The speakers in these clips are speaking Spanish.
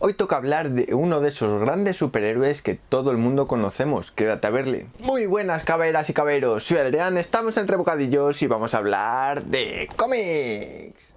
Hoy toca hablar de uno de esos grandes superhéroes que todo el mundo conocemos. Quédate a verle. Muy buenas caberas y caberos, soy Adrián, estamos entre bocadillos y vamos a hablar de cómics.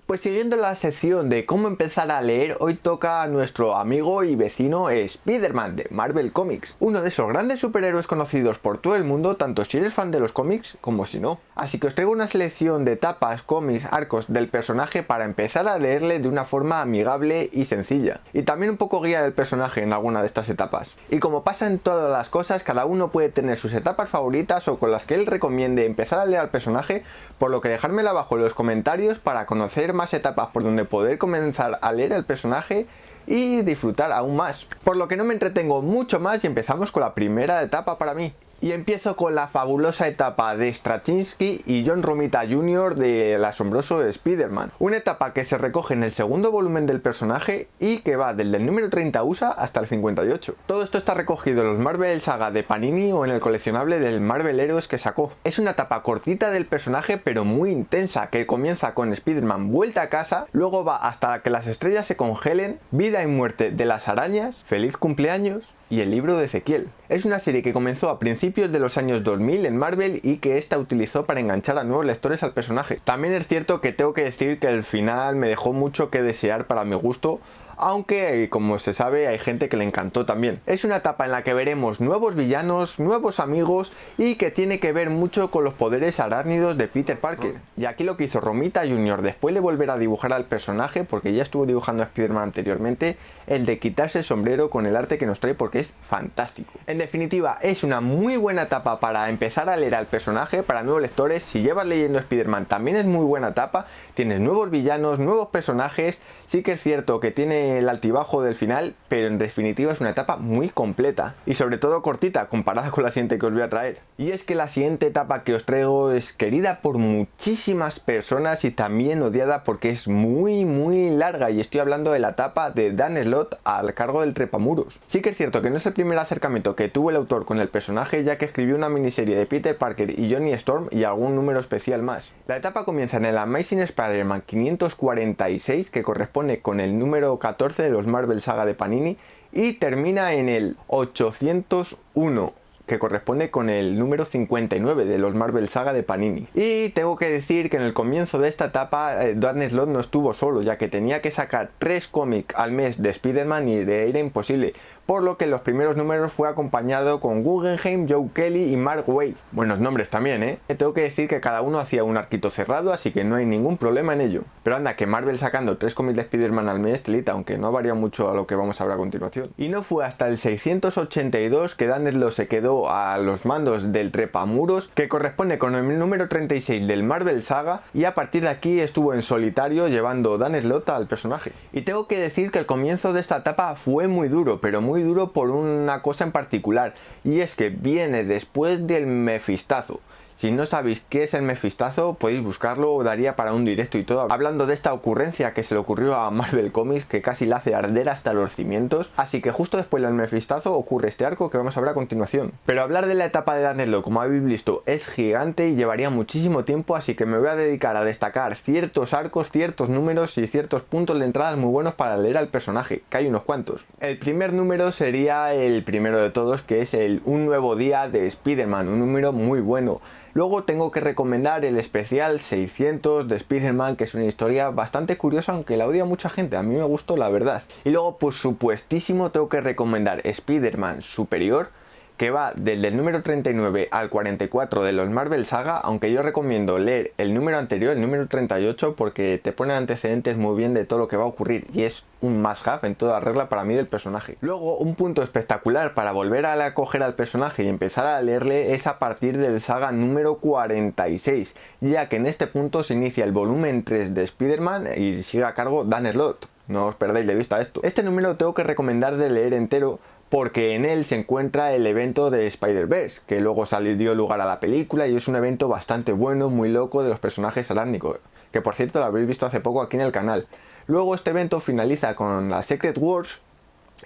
Pues siguiendo la sección de cómo empezar a leer, hoy toca a nuestro amigo y vecino Spider-Man de Marvel Comics, uno de esos grandes superhéroes conocidos por todo el mundo, tanto si eres fan de los cómics como si no. Así que os traigo una selección de etapas, cómics, arcos del personaje para empezar a leerle de una forma amigable y sencilla. Y también un poco guía del personaje en alguna de estas etapas. Y como pasa en todas las cosas, cada uno puede tener sus etapas favoritas o con las que él recomiende empezar a leer al personaje, por lo que dejármela abajo en los comentarios para conocer más etapas por donde poder comenzar a leer el personaje y disfrutar aún más. Por lo que no me entretengo mucho más y empezamos con la primera etapa para mí. Y empiezo con la fabulosa etapa de Straczynski y John Romita Jr. del asombroso Spider-Man. Una etapa que se recoge en el segundo volumen del personaje y que va desde el número 30 USA hasta el 58. Todo esto está recogido en los Marvel Saga de Panini o en el coleccionable del Marvel Heroes que sacó. Es una etapa cortita del personaje pero muy intensa, que comienza con Spider-Man vuelta a casa, luego va hasta que las estrellas se congelen, vida y muerte de las arañas, feliz cumpleaños y el libro de Ezequiel. Es una serie que comenzó a principios de los años 2000 en Marvel y que esta utilizó para enganchar a nuevos lectores al personaje. También es cierto que tengo que decir que el final me dejó mucho que desear para mi gusto, aunque como se sabe hay gente que le encantó también. Es una etapa en la que veremos nuevos villanos, nuevos amigos y que tiene que ver mucho con los poderes arácnidos de Peter Parker. Y aquí lo que hizo Romita Jr. después de volver a dibujar al personaje, porque ya estuvo dibujando a Spider-Man anteriormente, el de quitarse el sombrero con el arte que nos trae porque es fantástico. En definitiva, es una muy buena etapa para empezar a leer al personaje para nuevos lectores. Si llevas leyendo Spider-Man también es muy buena etapa, tienes nuevos villanos, nuevos personajes. Sí que es cierto que tiene el altibajo del final, pero en definitiva es una etapa muy completa y sobre todo cortita comparada con la siguiente que os voy a traer. Y es que la siguiente etapa que os traigo es querida por muchísimas personas y también odiada porque es muy larga, y estoy hablando de la etapa de Dan Slott al cargo del Trepamuros. Sí que es cierto que no es el primer acercamiento que tuvo el autor con el personaje, ya que escribió una miniserie de Peter Parker y Johnny Storm y algún número especial más. La etapa comienza en el Amazing Spider-Man 546, que corresponde con el número 14 de los Marvel Saga de Panini, y termina en el 801, que corresponde con el número 59 de los Marvel Saga de Panini. Y tengo que decir que en el comienzo de esta etapa Dan Slott no estuvo solo, ya que tenía que sacar 3 cómics al mes de Spider-Man y era imposible, por lo que en los primeros números fue acompañado con Guggenheim, Joe Kelly y Mark Waid. Buenos nombres también, ¿eh? Tengo que decir que cada uno hacía un arquito cerrado, así que no hay ningún problema en ello. Pero anda, que Marvel sacando 3 cómics de Spider-Man al mes, telita, aunque no varía mucho a lo que vamos a ver a continuación. Y no fue hasta el 682 que Dan Slott se quedó a los mandos del Trepamuros, que corresponde con el número 36 del Marvel Saga, y a partir de aquí estuvo en solitario llevando Dan Slott al personaje. Y tengo que decir que el comienzo de esta etapa fue muy duro, pero muy duro por una cosa en particular, y es que viene después del Mefistazo. Si no sabéis qué es el Mefistazo, podéis buscarlo, daría para un directo y todo, hablando de esta ocurrencia que se le ocurrió a Marvel Comics, que casi la hace arder hasta los cimientos. Así que justo después del Mefistazo ocurre este arco que vamos a ver a continuación. Pero hablar de la etapa de Dan Slott, como habéis visto, es gigante y llevaría muchísimo tiempo, así que me voy a dedicar a destacar ciertos arcos, ciertos números y ciertos puntos de entrada muy buenos para leer al personaje, que hay unos cuantos. El primer número sería el primero de todos, que es el Un Nuevo Día de Spider-Man, un número muy bueno. Luego tengo que recomendar el especial 600 de Spider-Man, que es una historia bastante curiosa, aunque la odia mucha gente. A mí me gustó, la verdad. Y luego, por supuestísimo, tengo que recomendar Spider-Man Superior, que va desde el número 39 al 44 de los Marvel Saga, aunque yo recomiendo leer el número anterior, el número 38, porque te pone antecedentes muy bien de todo lo que va a ocurrir y es un must-have en toda regla para mí del personaje. Luego, un punto espectacular para volver a acoger al personaje y empezar a leerle es a partir del saga número 46, ya que en este punto se inicia el volumen 3 de Spider-Man y sigue a cargo Dan Slott. No os perdáis de vista esto. Este número tengo que recomendar de leer entero, porque en él se encuentra el evento de Spider-Verse, que luego dio lugar a la película y es un evento bastante bueno, muy loco, de los personajes arácnicos, que por cierto lo habéis visto hace poco aquí en el canal. Luego este evento finaliza con la Secret Wars,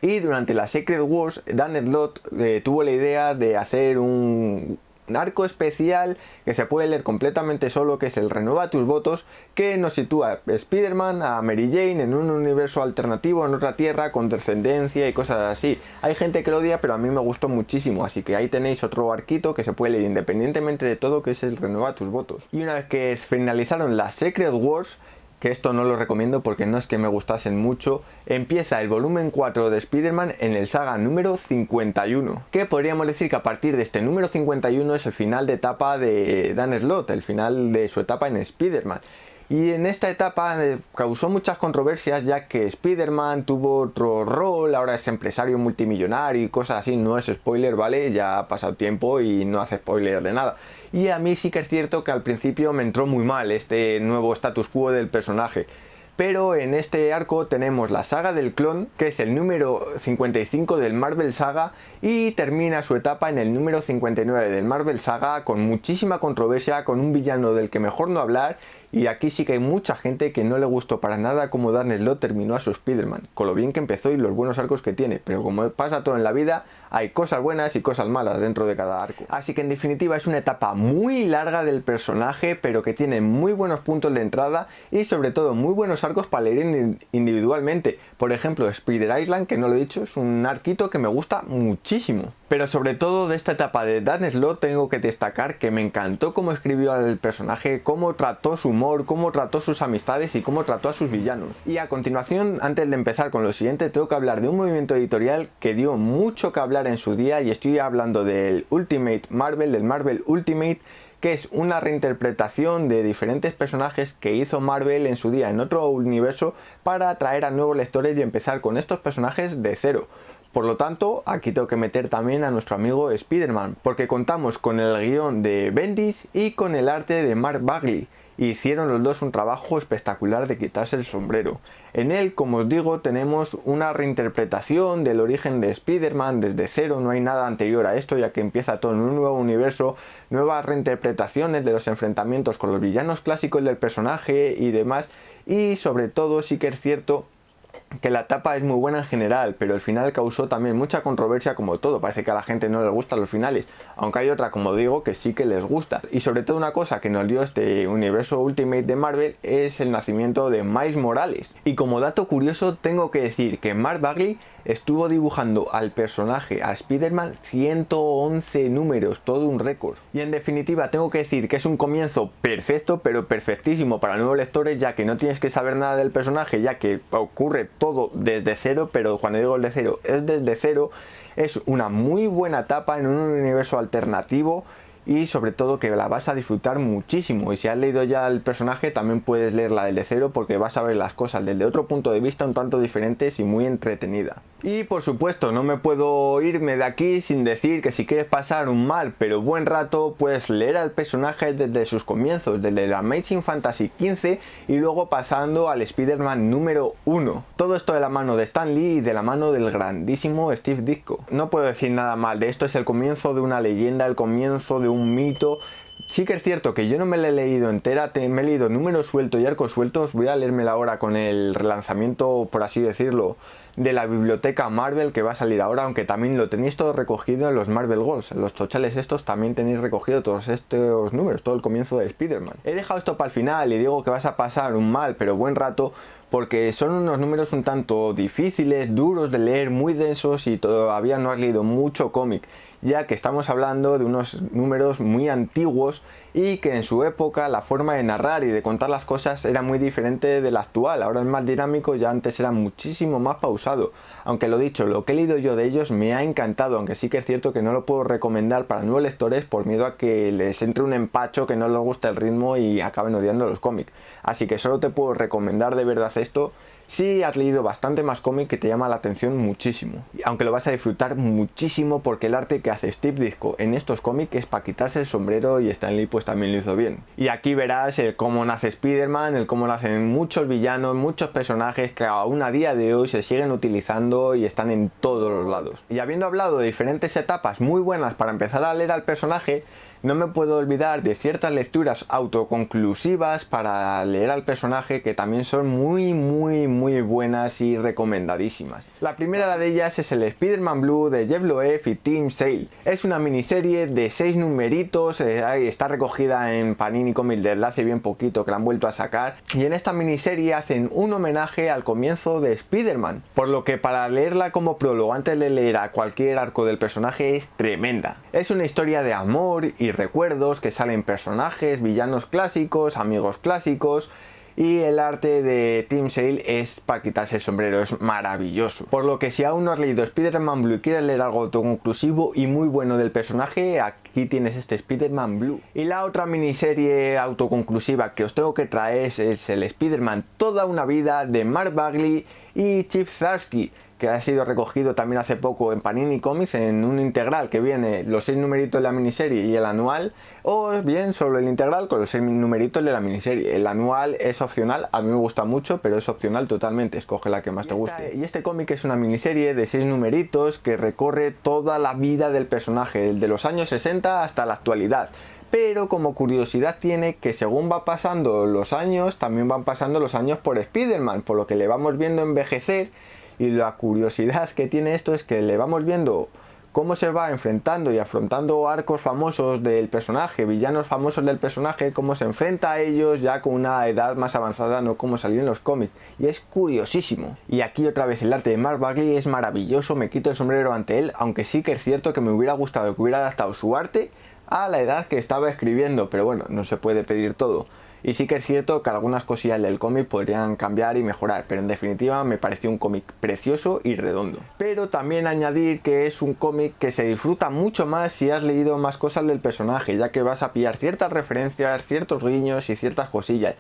y durante la Secret Wars Dan Slott tuvo la idea de hacer un arco especial que se puede leer completamente solo, que es el Renueva tus votos, que nos sitúa a Spider-Man, a Mary Jane en un universo alternativo, en otra tierra, con descendencia y cosas así. Hay gente que lo odia, pero a mí me gustó muchísimo, así que ahí tenéis otro arquito que se puede leer independientemente de todo, que es el Renueva tus votos. Y una vez que finalizaron las Secret Wars, que esto no lo recomiendo porque no es que me gustasen mucho, empieza el volumen 4 de Spider-Man en el saga número 51, que podríamos decir que a partir de este número 51 es el final de etapa de Dan Slott, el final de su etapa en Spider-Man. Y en esta etapa causó muchas controversias, ya que Spider-Man tuvo otro rol, ahora es empresario multimillonario y cosas así. No es spoiler, ¿vale? Ya ha pasado tiempo y no hace spoiler de nada. Y a mí sí que es cierto que al principio me entró muy mal este nuevo status quo del personaje. Pero en este arco tenemos la saga del clon, que es el número 55 del Marvel Saga, y termina su etapa en el número 59 del Marvel Saga con muchísima controversia, con un villano del que mejor no hablar. Y aquí sí que hay mucha gente que no le gustó para nada cómo Dan Slott terminó a su Spider-Man, con lo bien que empezó y los buenos arcos que tiene, pero como pasa todo en la vida, hay cosas buenas y cosas malas dentro de cada arco. Así que en definitiva es una etapa muy larga del personaje, pero que tiene muy buenos puntos de entrada y sobre todo muy buenos arcos para leer individualmente. Por ejemplo, Spider Island, que no lo he dicho, es un arquito que me gusta muchísimo. Pero sobre todo de esta etapa de Dan Slott tengo que destacar que me encantó cómo escribió al personaje, cómo trató su humor, cómo trató sus amistades y cómo trató a sus villanos. Y a continuación, antes de empezar con lo siguiente, tengo que hablar de un movimiento editorial que dio mucho que hablar en su día, y estoy hablando del Ultimate Marvel, del Marvel Ultimate, que es una reinterpretación de diferentes personajes que hizo Marvel en su día en otro universo para atraer a nuevos lectores y empezar con estos personajes de cero. Por lo tanto, aquí tengo que meter también a nuestro amigo Spider-Man, porque contamos con el guión de Bendis y con el arte de Mark Bagley. Hicieron los dos un trabajo espectacular de quitarse el sombrero. En él, como os digo, tenemos una reinterpretación del origen de Spider-Man desde cero, no hay nada anterior a esto, ya que empieza todo en un nuevo universo, nuevas reinterpretaciones de los enfrentamientos con los villanos clásicos del personaje y demás, y sobre todo sí que es cierto que la etapa es muy buena en general, pero el final causó también mucha controversia como todo. Parece que a la gente no le gustan los finales, aunque hay otra, como digo, que sí que les gusta. Y sobre todo una cosa que nos dio este universo Ultimate de Marvel es el nacimiento de Miles Morales. Y como dato curioso tengo que decir que Mark Bagley estuvo dibujando al personaje, a Spider-Man, 111 números, todo un récord. Y en definitiva tengo que decir que es un comienzo perfecto, pero perfectísimo para nuevos lectores, ya que no tienes que saber nada del personaje, ya que ocurre todo desde cero, pero cuando digo desde cero, es desde cero. Es una muy buena etapa en un universo alternativo y sobre todo que la vas a disfrutar muchísimo. Y si has leído ya el personaje, también puedes leerla desde cero, porque vas a ver las cosas desde otro punto de vista un tanto diferentes y muy entretenida. Y por supuesto no me puedo irme de aquí sin decir que si quieres pasar un mal pero buen rato, puedes leer al personaje desde sus comienzos, desde el Amazing Fantasy XV y luego pasando al Spider-Man número 1. Todo esto de la mano de Stan Lee y de la mano del grandísimo Steve Ditko. No puedo decir nada mal de esto, es el comienzo de una leyenda, el comienzo de un mito. Sí que es cierto que yo no me la he leído entera, me he leído números sueltos y arcos sueltos. Voy a leérmela ahora con el relanzamiento, por así decirlo, de la biblioteca Marvel que va a salir ahora, aunque también lo tenéis todo recogido en los Marvel Goals, en los tochales estos también tenéis recogido todos estos números, todo el comienzo de Spider-Man. He dejado esto para el final y digo que vas a pasar un mal pero buen rato, porque son unos números un tanto difíciles, duros de leer, muy densos y todavía no has leído mucho cómic, ya que estamos hablando de unos números muy antiguos y que en su época la forma de narrar y de contar las cosas era muy diferente de la actual. Ahora es más dinámico, ya antes era muchísimo más pausado. Aunque lo dicho, lo que he leído yo de ellos me ha encantado, aunque sí que es cierto que no lo puedo recomendar para nuevos lectores por miedo a que les entre un empacho, que no les guste el ritmo y acaben odiando los cómics. Así que solo te puedo recomendar de verdad esto si has leído bastante más cómic que te llama la atención muchísimo. Aunque lo vas a disfrutar muchísimo, porque el arte que hace Steve Ditko en estos cómics es para quitarse el sombrero, y Stan Lee pues también lo hizo bien. Y aquí verás el cómo nace Spider-Man, el cómo nacen muchos villanos, muchos personajes que aún a día de hoy se siguen utilizando y están en todos los lados. Y habiendo hablado de diferentes etapas muy buenas para empezar a leer al personaje, No me puedo olvidar de ciertas lecturas autoconclusivas para leer al personaje que también son muy buenas y recomendadísimas. La primera de ellas es el Spider-Man Blue de Jeff Loeb y Tim Sale. Es una miniserie de 6 numeritos, está recogida en Panini Comics desde hace bien poquito que la han vuelto a sacar, y en esta miniserie hacen un homenaje al comienzo de Spider-Man, por lo que para leerla como prólogo antes de leer a cualquier arco del personaje es tremenda. Es una historia de amor y recuerdos que salen personajes, villanos clásicos, amigos clásicos, y el arte de Tim Sale es para quitarse el sombrero, es maravilloso. Por lo que si aún no has leído Spider-Man Blue y quieres leer algo autoconclusivo y muy bueno del personaje, aquí tienes este Spider-Man Blue. Y la otra miniserie autoconclusiva que os tengo que traer es el Spider-Man Toda una vida de Mark Bagley y Chip Zdarsky, que ha sido recogido también hace poco en Panini Comics en un integral que viene los 6 numeritos de la miniserie y el anual, o bien solo el integral con los 6 numeritos de la miniserie. El anual es opcional, a mí me gusta mucho, pero es opcional totalmente, escoge la que más te guste. Y este cómic es una miniserie de 6 numeritos que recorre toda la vida del personaje, de los años 60 hasta la actualidad. Pero como curiosidad tiene que según va pasando los años, también van pasando los años por Spider-Man, por lo que le vamos viendo envejecer. Y la curiosidad que tiene esto es que le vamos viendo cómo se va enfrentando y afrontando arcos famosos del personaje, villanos famosos del personaje, cómo se enfrenta a ellos ya con una edad más avanzada, no como salió en los cómics. Y es curiosísimo. Y aquí otra vez el arte de Mark Bagley es maravilloso, me quito el sombrero ante él, aunque sí que es cierto que me hubiera gustado que hubiera adaptado su arte a la edad que estaba escribiendo, pero bueno, no se puede pedir todo. Y sí que es cierto que algunas cosillas del cómic podrían cambiar y mejorar, pero en definitiva me pareció un cómic precioso y redondo. Pero también añadir que es un cómic que se disfruta mucho más si has leído más cosas del personaje, ya que vas a pillar ciertas referencias, ciertos guiños y ciertas cosillas.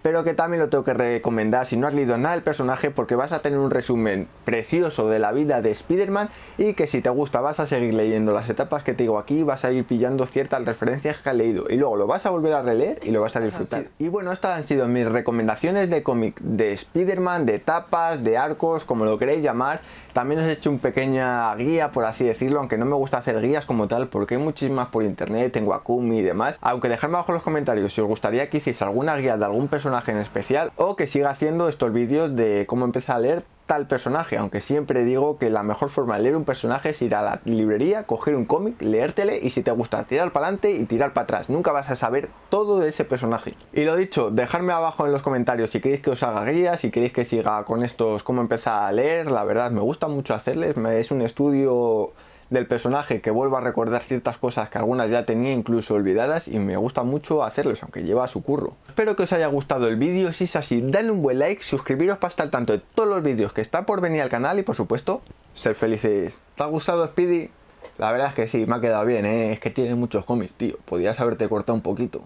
Pero que también lo tengo que recomendar si no has leído nada del personaje, porque vas a tener un resumen precioso de la vida de Spider-Man, y que si te gusta vas a seguir leyendo las etapas que te digo aquí, vas a ir pillando ciertas referencias que has leído y luego lo vas a volver a releer y lo vas a disfrutar. Y bueno, estas han sido mis recomendaciones de cómic de Spider-Man, de etapas, de arcos, como lo queréis llamar. También os he hecho una pequeña guía, por así decirlo, aunque no me gusta hacer guías como tal, porque hay muchísimas por internet, en Wacom y demás. Aunque dejadme abajo en los comentarios si os gustaría que hiciese alguna guía de algún personaje en especial, o que siga haciendo estos vídeos de cómo empezar a leer tal personaje, aunque siempre digo que la mejor forma de leer un personaje es ir a la librería, coger un cómic, leértele y si te gusta tirar para adelante y tirar para atrás. Nunca vas a saber todo de ese personaje. Y lo dicho, dejadme abajo en los comentarios si queréis que os haga guías, si queréis que siga con estos cómo empezar a leer. La verdad me gusta mucho hacerles, es un estudio del personaje que vuelvo a recordar ciertas cosas que algunas ya tenía incluso olvidadas, y me gusta mucho hacerlos, aunque lleva su curro. Espero que os haya gustado el vídeo. Si es así, dadle un buen like, suscribiros para estar al tanto de todos los vídeos que están por venir al canal y por supuesto, ser felices. ¿Te ha gustado, Speedy? La verdad es que sí, me ha quedado bien, es que tiene muchos cómics, tío. Podías haberte cortado un poquito.